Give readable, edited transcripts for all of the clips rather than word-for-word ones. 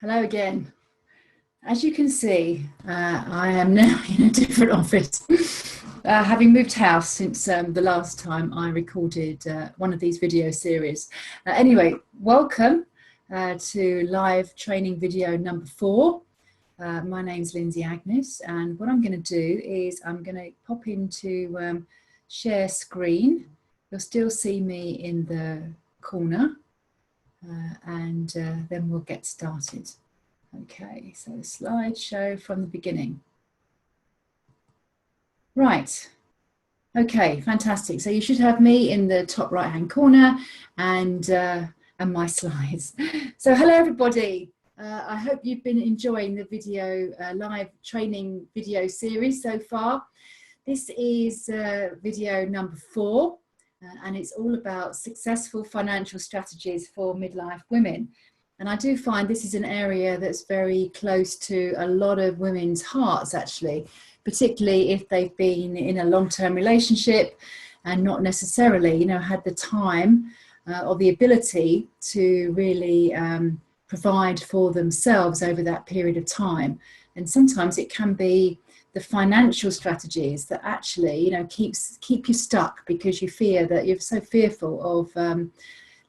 Hello again. As you can see, I am now in a different office, having moved house since the last time I recorded one of these video series. Anyway, welcome to live training video number 4. My name's Lindsay Agnes, and what I'm going to do is I'm going to pop into share screen. You'll still see me in the corner, and then we'll get started. Okay, so slideshow from the beginning. Right. Okay, fantastic. So you should have me in the top right-hand corner and my slides. So hello, everybody. I hope you've been enjoying the video live training video series so far. This is video number 4, and it's all about successful financial strategies for midlife women. And I do find this is an area that's very close to a lot of women's hearts, actually, particularly if they've been in a long-term relationship and not necessarily, had the time or the ability to really provide for themselves over that period of time. And sometimes it can be the financial strategies that actually, keep you stuck because you fear that you're so fearful of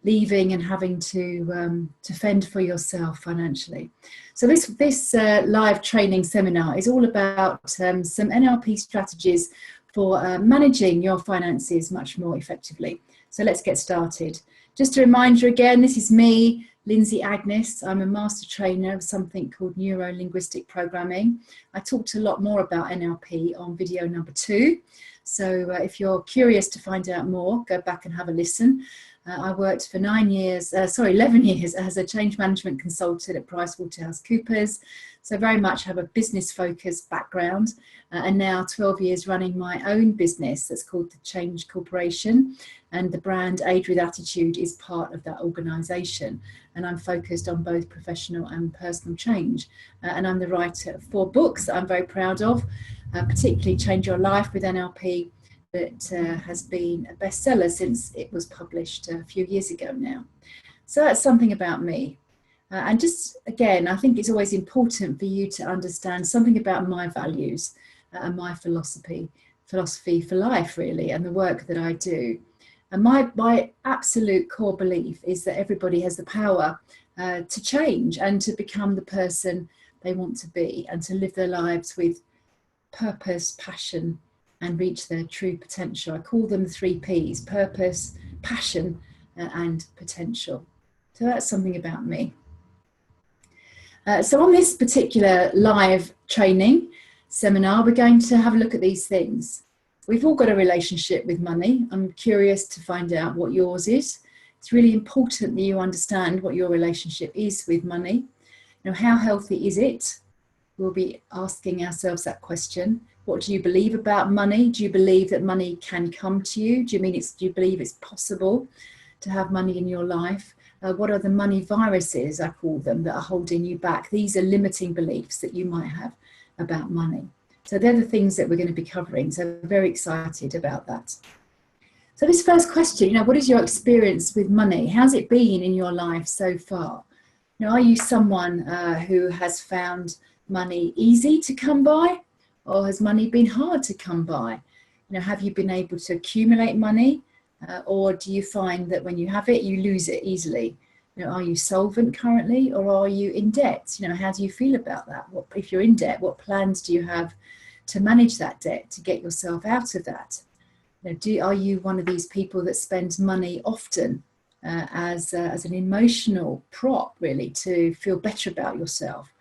leaving and having to fend for yourself financially. So this live training seminar is all about some NLP strategies for managing your finances much more effectively. So let's get started. Just a reminder again, this is me, Lindsay Agnes. I'm a master trainer of something called Neuro-Linguistic Programming. I talked a lot more about NLP on video number 2. So if you're curious to find out more, go back and have a listen. I worked for 11 years as a change management consultant at PricewaterhouseCoopers. So very much have a business focused background, and now 12 years running my own business that's called the Change Corporation, and the brand Age with Attitude is part of that organisation. And I'm focused on both professional and personal change. And I'm the writer of 4 books that I'm very proud of, particularly Change Your Life with NLP, that has been a bestseller since it was published a few years ago now. So that's something about me. And just again, I think it's always important for you to understand something about my values and my philosophy for life, really, and the work that I do. And my absolute core belief is that everybody has the power to change and to become the person they want to be and to live their lives with purpose, passion, and reach their true potential. I call them the 3 Ps: purpose, passion, and potential. So that's something about me. So on this particular live training seminar, we're going to have a look at these things. We've all got a relationship with money. I'm curious to find out what yours is. It's really important that you understand what your relationship is with money. How healthy is it? We'll be asking ourselves that question. What do you believe about money? Do you believe that money can come to you? Do you believe it's possible to have money in your life? What are the money viruses, I call them, that are holding you back? These are limiting beliefs that you might have about money. So they're the things that we're going to be covering. So I'm very excited about that. So this first question, what is your experience with money? How's it been in your life so far? Are you someone who has found money easy to come by? Or has money been hard to come by? Have you been able to accumulate money? Or do you find that when you have it, you lose it easily? Are you solvent currently, or are you in debt? How do you feel about that? If you're in debt, what plans do you have to manage that debt, to get yourself out of that? Are you one of these people that spends money often as an emotional prop, really, to feel better about yourself?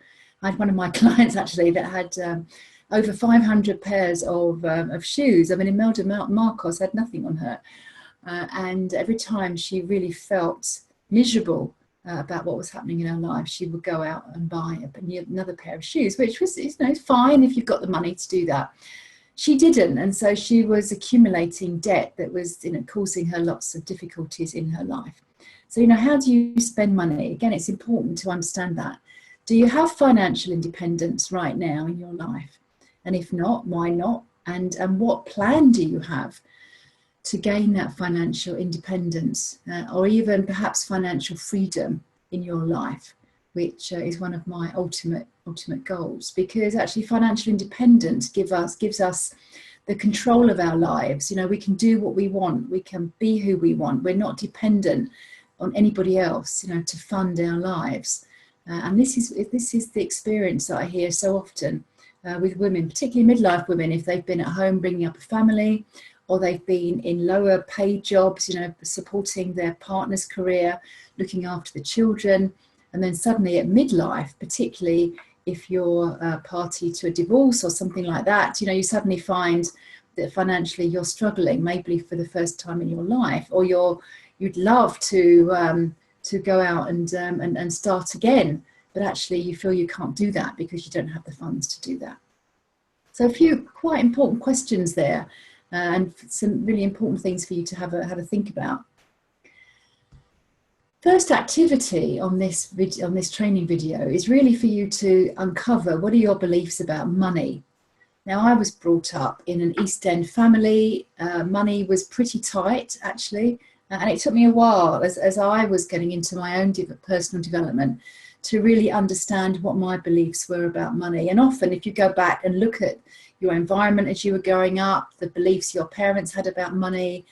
I had one of my clients actually that had over 500 pairs of shoes. I mean, Imelda Marcos had nothing on her. And every time she really felt miserable about what was happening in her life, she would go out and buy another pair of shoes, which was fine if you've got the money to do that. She didn't, and so she was accumulating debt that was causing her lots of difficulties in her life. So how do you spend money? Again, it's important to understand that. Do you have financial independence right now in your life? And if not, why not? And what plan do you have to gain that financial independence or even perhaps financial freedom in your life? which is one of my ultimate goals, because actually financial independence gives us the control of our lives. You know, we can do what we want, we can be who we want, we're not dependent on anybody else, you know, to fund our lives. And this is the experience that I hear so often with women, particularly midlife women, if they've been at home bringing up a family, or they've been in lower paid jobs, you know, supporting their partner's career, looking after the children, and then suddenly at midlife, particularly if you're party to a divorce or something like that, you know, you suddenly find that financially you're struggling, maybe for the first time in your life, or you'd love to go out and start again, but actually you feel you can't do that because you don't have the funds to do that. So a few quite important questions there, and some really important things for you to have a think about. First activity on this training video is really for you to uncover what are your beliefs about money. Now, I was brought up in an East End family. Money was pretty tight, actually, and it took me a while as I was getting into my own personal development to really understand what my beliefs were about money. And often, if you go back and look at your environment as you were growing up, the beliefs your parents had about money,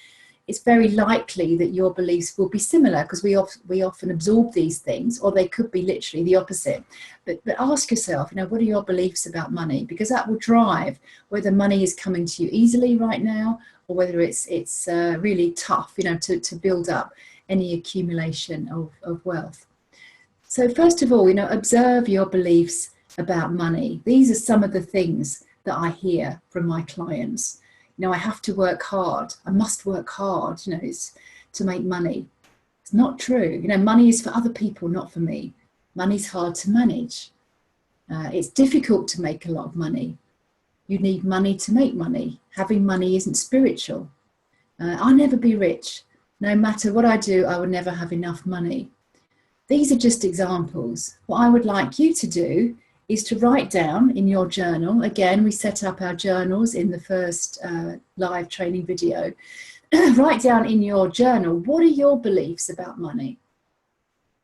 it's very likely that your beliefs will be similar, because we often absorb these things, or they could be literally the opposite. But ask yourself, you know, what are your beliefs about money? Because that will drive whether money is coming to you easily right now, or whether it's really tough, you know, to build up any accumulation of wealth. So first of all, you know, observe your beliefs about money. These are some of the things that I hear from my clients. You know, I have to work hard. I must work hard, you know, it's to make money. It's not true. You know, money is for other people, not for me. Money's hard to manage. It's difficult to make a lot of money. You need money to make money. Having money isn't spiritual. I'll never be rich. No matter what I do, I will never have enough money. These are just examples. What I would like you to do is to write down in your journal. Again, we set up our journals in the first live training video. Write down in your journal, what are your beliefs about money?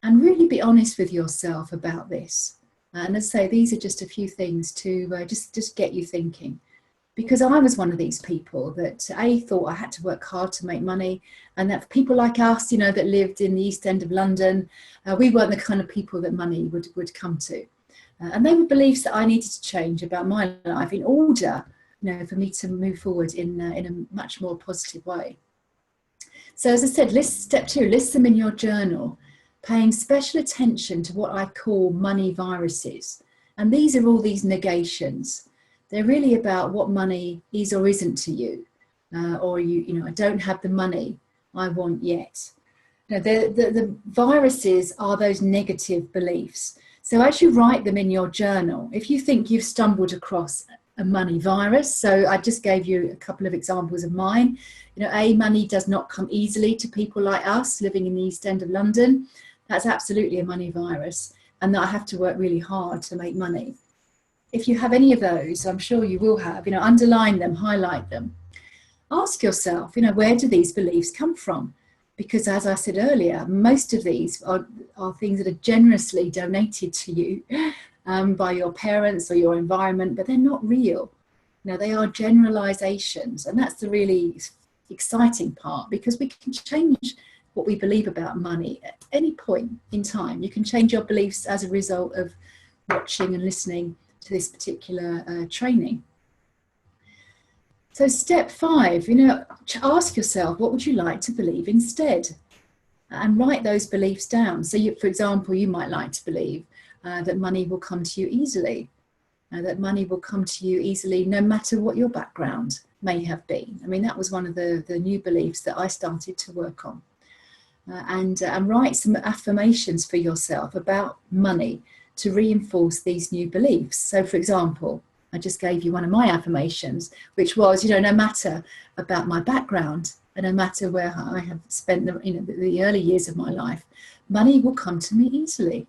And really be honest with yourself about this. And as I say, these are just a few things to just get you thinking. Because I was one of these people that thought I had to work hard to make money, and that for people like us, you know, that lived in the East End of London, we weren't the kind of people that money would come to. And they were beliefs that I needed to change about my life in order, you know, for me to move forward in a much more positive way. So as I said, step 2, list them in your journal, paying special attention to what I call money viruses. And these are all these negations. They're really about what money is or isn't to you, or you know, I don't have the money I want yet. Now, the viruses are those negative beliefs. So as you write them in your journal, if you think you've stumbled across a money virus, so I just gave you a couple of examples of mine. You know, money does not come easily to people like us living in the East End of London. That's absolutely a money virus, and that I have to work really hard to make money. If you have any of those, I'm sure you will have, you know, underline them, highlight them. Ask yourself, you know, where do these beliefs come from? Because as I said earlier, most of these are things that are generously donated to you by your parents or your environment, but they're not real. Now, they are generalizations, and that's the really exciting part, because we can change what we believe about money at any point in time. You can change your beliefs as a result of watching and listening to this particular training. So step 5, you know, ask yourself, what would you like to believe instead? And write those beliefs down. So for example, you might like to believe that money will come to you easily, that money will come to you easily no matter what your background may have been. I mean, that was one of the new beliefs that I started to work on. And write some affirmations for yourself about money to reinforce these new beliefs. So for example, I just gave you one of my affirmations, which was, you know, no matter about my background and no matter where I have spent the early years of my life, money will come to me easily.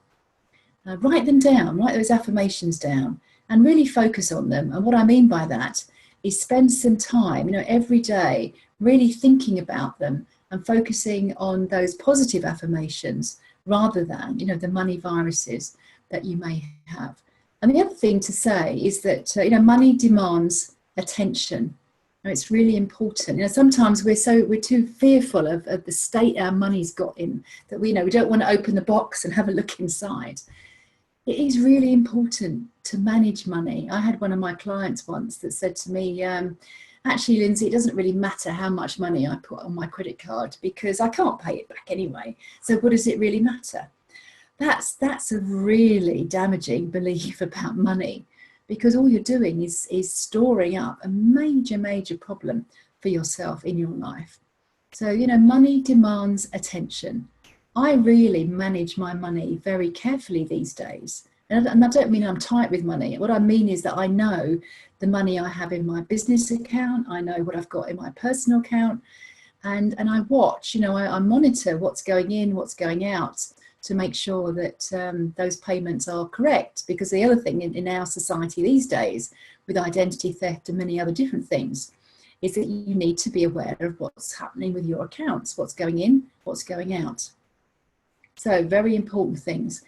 Write them down, write those affirmations down, and really focus on them. And what I mean by that is spend some time, you know, every day really thinking about them and focusing on those positive affirmations rather than, you know, the money viruses that you may have. And the other thing to say is that, you know, money demands attention. And it's really important. You know, sometimes we're too fearful of the state our money's got in that we, you know, we don't want to open the box and have a look inside. It is really important to manage money. I had one of my clients once that said to me, actually, Lindsay, it doesn't really matter how much money I put on my credit card because I can't pay it back anyway. So what does it really matter? That's a really damaging belief about money, because all you're doing is storing up a major problem for yourself in your life. So, you know, money demands attention. I really manage my money very carefully these days. And I don't mean I'm tight with money. What I mean is that I know the money I have in my business account. I know what I've got in my personal account. And I watch, you know, I monitor what's going in, what's going out, to make sure that those payments are correct. Because the other thing in our society these days, with identity theft and many other different things, is that you need to be aware of what's happening with your accounts, what's going in, what's going out. So very important things.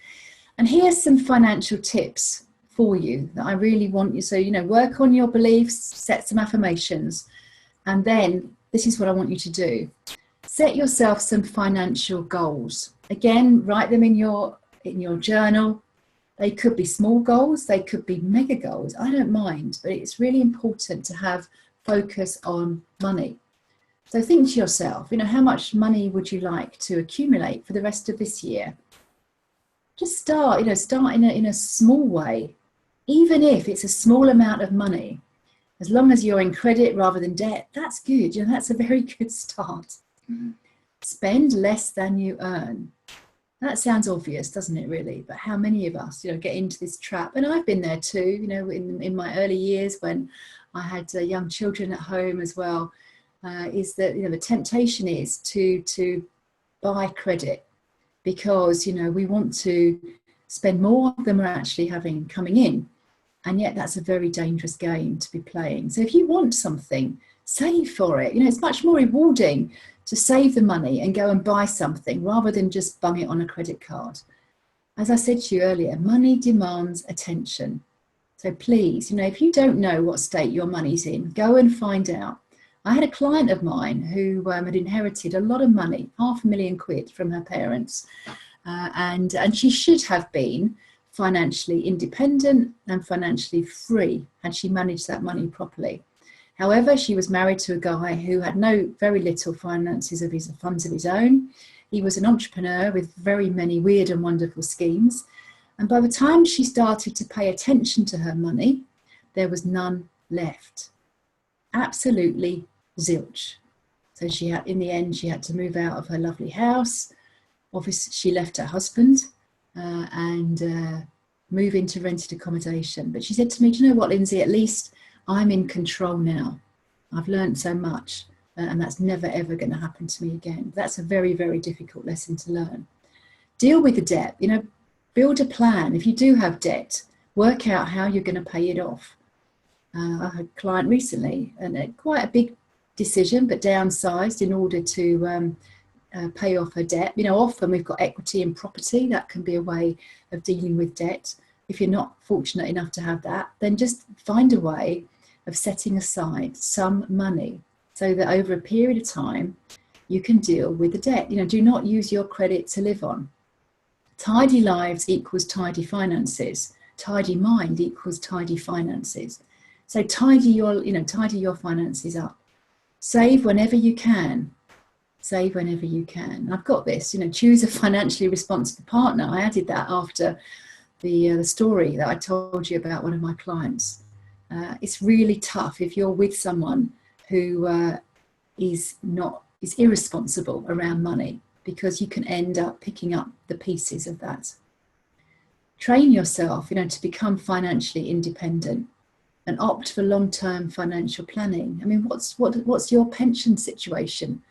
And here's some financial tips for you that I really want you. So, you know, work on your beliefs, set some affirmations, and then this is what I want you to do. Set yourself some financial goals. Again, write them in your journal. They could be small goals, they could be mega goals. I don't mind, but it's really important to have focus on money. So think to yourself, you know, how much money would you like to accumulate for the rest of this year? Just start, you know, start in a small way, even if it's a small amount of money. As long as you're in credit rather than debt, that's good. You know, that's a very good start. Spend less than you earn. That sounds obvious, doesn't it, really? But how many of us, you know, get into this trap? And I've been there too, you know, in my early years when I had young children at home as well, is that, you know, the temptation is to buy credit because, you know, we want to spend more than we're actually having coming in. And yet that's a very dangerous game to be playing. So if you want something, save for it. You know, it's much more rewarding to save the money and go and buy something rather than just bung it on a credit card. As I said to you earlier, money demands attention. So please, you know, if you don't know what state your money's in, go and find out. I had a client of mine who had inherited a lot of money, £500,000 from her parents. And she should have been financially independent and financially free had she managed that money properly. However, she was married to a guy who had very little funds of his own. He was an entrepreneur with very many weird and wonderful schemes. And by the time she started to pay attention to her money, there was none left. Absolutely zilch. So in the end, she had to move out of her lovely house. Obviously, she left her husband and move into rented accommodation. But she said to me, do you know what, Lindsay, at least I'm in control now. I've learned so much and that's never, ever going to happen to me again. That's a very, very difficult lesson to learn. Deal with the debt, you know, build a plan. If you do have debt, work out how you're going to pay it off. I had a client recently, and quite a big decision, but downsized in order to pay off her debt. You know, often we've got equity in property. That can be a way of dealing with debt. If you're not fortunate enough to have that, then just find a way of setting aside some money so that over a period of time you can deal with the debt. You know, do not use your credit to live on. Tidy lives equals tidy finances. Tidy mind equals tidy finances. So tidy your finances up. Save whenever you can. Save whenever you can. I've got this, you know, choose a financially responsible partner. I added that after the story that I told you about one of my clients. It's really tough if you're with someone who is irresponsible around money, because you can end up picking up the pieces of that. Train yourself, you know, to become financially independent and opt for long-term financial planning. I mean, what's your pension situation?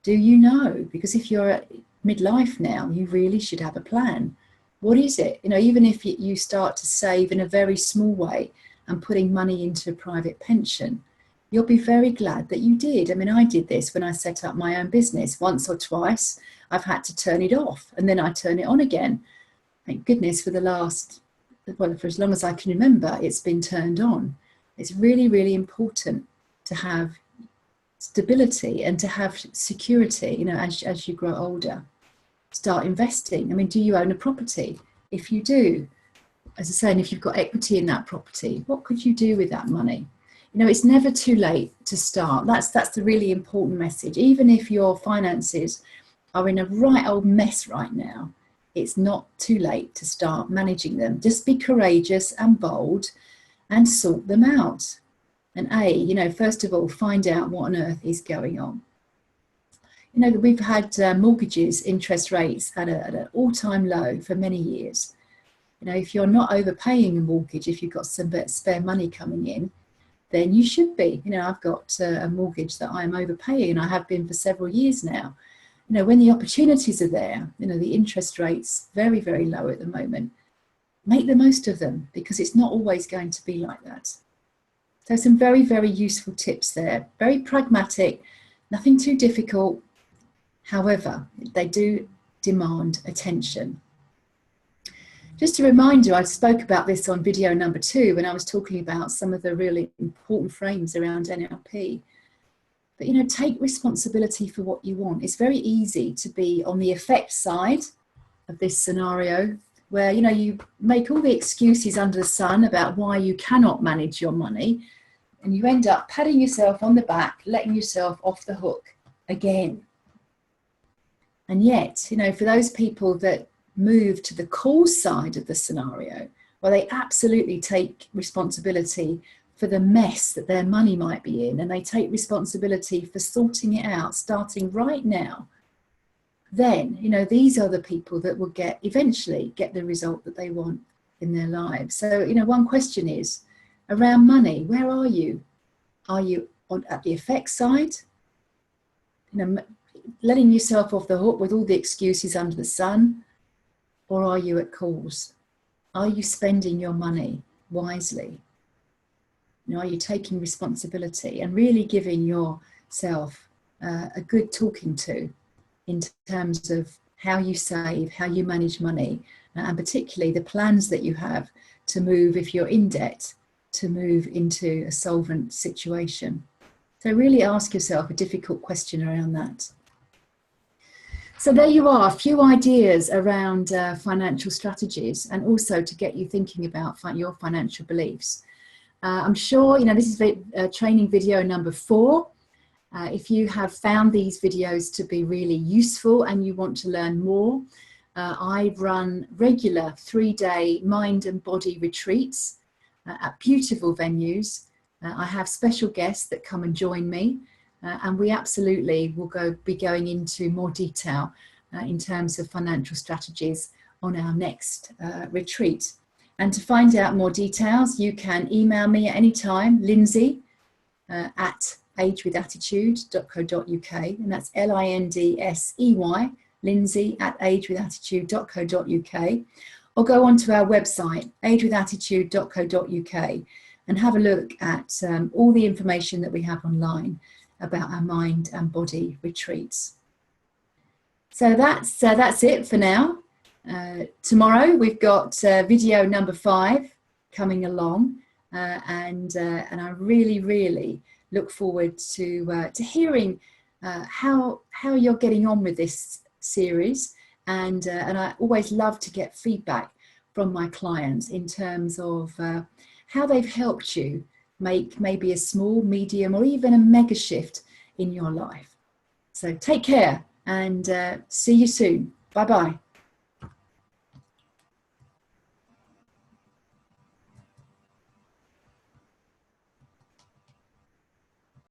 Do you know? Because if you're at midlife now, you really should have a plan. What is it? You know, even if you start to save in a very small way and putting money into a private pension, you'll be very glad that you did. I mean, I did this when I set up my own business. Once or twice, I've had to turn it off and then I turn it on again. Thank goodness for for as long as I can remember, it's been turned on. It's really, really important to have stability and to have security, you know, as you grow older. Start investing. I mean, do you own a property? If you do, as I say, and if you've got equity in that property, what could you do with that money? You know, it's never too late to start. That's the really important message. Even if your finances are in a right old mess right now, it's not too late to start managing them. Just be courageous and bold and sort them out. And you know, first of all, find out what on earth is going on. You know, we've had mortgages, interest rates at an all-time low for many years. You know, if you're not overpaying a mortgage, if you've got some spare money coming in, then you should be. You know, I've got a mortgage that I'm overpaying, and I have been for several years now. You know, when the opportunities are there, you know, the interest rate's very, very low at the moment. Make the most of them, because it's not always going to be like that. So some very, very useful tips there. Very pragmatic, nothing too difficult. However, they do demand attention. Just a reminder, I spoke about this on video number 2 when I was talking about some of the really important frames around NLP. But, you know, take responsibility for what you want. It's very easy to be on the effect side of this scenario where, you know, you make all the excuses under the sun about why you cannot manage your money, and you end up patting yourself on the back, letting yourself off the hook again. And yet, you know, for those people that move to the cause side of the scenario, where they absolutely take responsibility for the mess that their money might be in, and they take responsibility for sorting it out, starting right now, then, you know, these are the people that will eventually get the result that they want in their lives. So, you know, one question is around money. Where are you? Are you at the effect side? You know, letting yourself off the hook with all the excuses under the sun? Or are you at cause? Are you spending your money wisely? You know, are you taking responsibility and really giving yourself a good talking to in terms of how you save, how you manage money, and particularly the plans that you have to move, if you're in debt, to move into a solvent situation? So really ask yourself a difficult question around that. So there you are, a few ideas around financial strategies, and also to get you thinking about your financial beliefs. I'm sure, you know, this is training video number 4. If you have found these videos to be really useful and you want to learn more, I run regular 3-day mind and body retreats at beautiful venues. I have special guests that come and join me. And we absolutely will be going into more detail in terms of financial strategies on our next retreat. And to find out more details, you can email me at any time, Lindsay at agewithattitude.co.uk, and that's LINDSEY, Lindsay at agewithattitude.co.uk, or go onto our website, agewithattitude.co.uk, and have a look at all the information that we have online about our mind and body retreats. So that's it for now. Tomorrow we've got video number 5 coming along, and I really look forward to hearing how you're getting on with this series, and I always love to get feedback from my clients in terms of how they've helped you make maybe a small, medium, or even a mega shift in your life. So take care, and see you soon. Bye-bye.